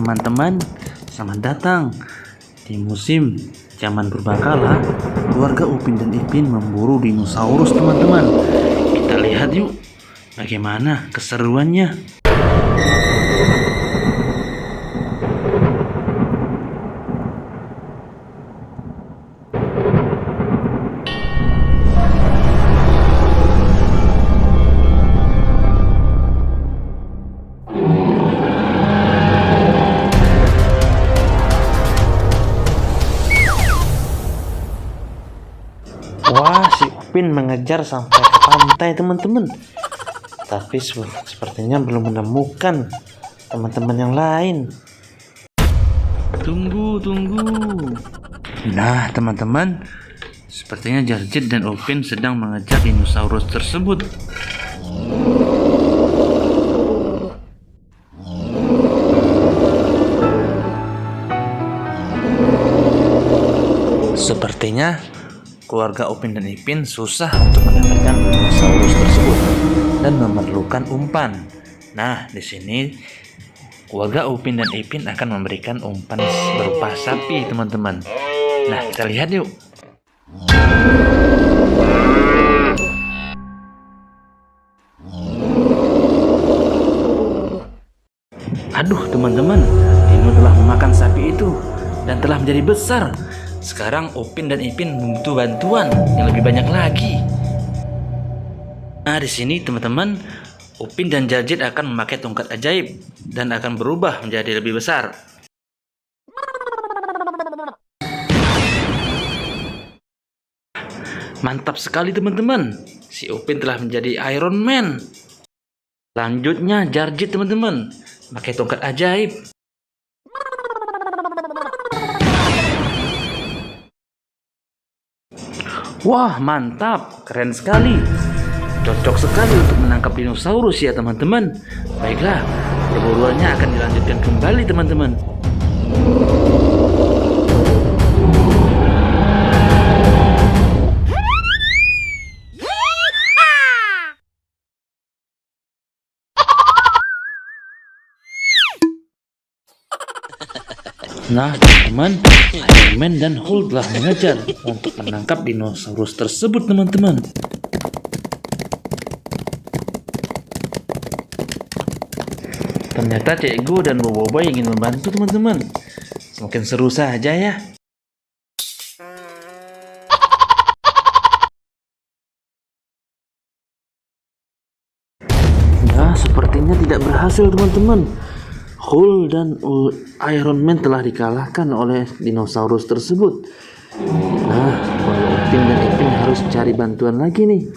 teman-teman, selamat datang di musim zaman purbakala. Keluarga Upin dan Ipin memburu dinosaurus, teman-teman. Kita lihat yuk bagaimana keseruannya. Wah, si Upin mengejar sampai ke pantai, teman-teman. Tapi sepertinya belum menemukan teman-teman yang lain. Tunggu. Nah, teman-teman, sepertinya Jarjit dan Upin sedang mengejar dinosaurus tersebut. Sepertinya keluarga Upin dan Ipin susah untuk mendapatkan dinosaurus tersebut dan memerlukan umpan. Nah, di sini keluarga Upin dan Ipin akan memberikan umpan berupa sapi, teman-teman. Nah, kita lihat yuk. Aduh, teman-teman, Dino telah memakan sapi itu dan telah menjadi besar. Sekarang Upin dan Ipin membutuhkan bantuan yang lebih banyak lagi. Nah, di sini teman-teman, Upin dan Jarjit akan memakai tongkat ajaib dan akan berubah menjadi lebih besar. Mantap sekali, teman-teman. Si Upin telah menjadi Iron Man. Selanjutnya Jarjit, teman-teman, pakai tongkat ajaib. Wah, mantap, keren sekali. Cocok sekali untuk menangkap dinosaurus ya, teman-teman. Baiklah, perburuannya akan dilanjutkan kembali, teman-teman. Nah, teman-teman, Iron Man dan Hulk telah mengejar untuk menangkap dinosaurus tersebut, teman-teman. Ternyata Cek Go dan Bobo ingin membantu, teman-teman. Semakin seru saja ya. Nah, sepertinya tidak berhasil, teman-teman. Hulk dan Iron Man telah dikalahkan oleh dinosaurus tersebut. Nah, kalau Upin dan Ipin harus cari bantuan lagi nih.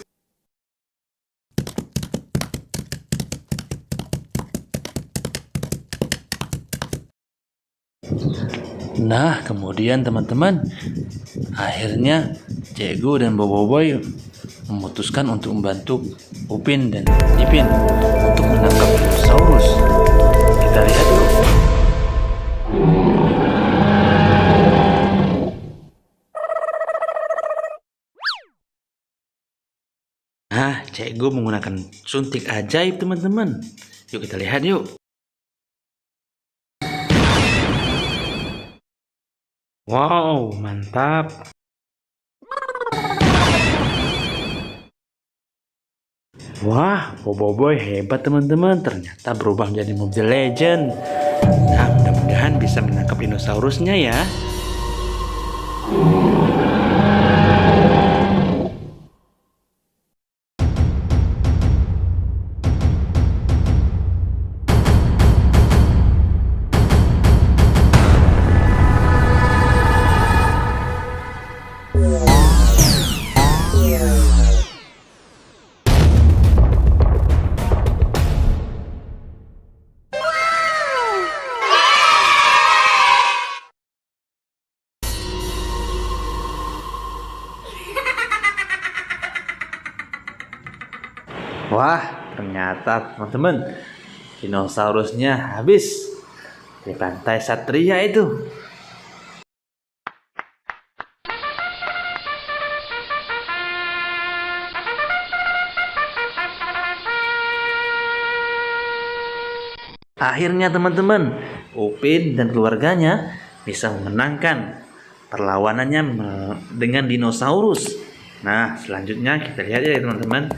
Nah, kemudian teman-teman, akhirnya Cego dan Boboiboy memutuskan untuk membantu Upin dan Ipin untuk menangkap dinosaurus. Kita lihat dulu. Nah, Cego menggunakan suntik ajaib, teman-teman. Yuk kita lihat yuk. Wow, mantap. Wah, Boboiboy hebat, teman-teman. Ternyata berubah menjadi Mobile Legend. Nah, mudah-mudahan bisa menangkap dinosaurusnya ya. Wah, ternyata teman-teman, dinosaurusnya habis di pantai Satria itu. akhirnya teman-teman, Upin dan keluarganya bisa memenangkan perlawanannya dengan dinosaurus. Nah, selanjutnya kita lihat ya teman-teman.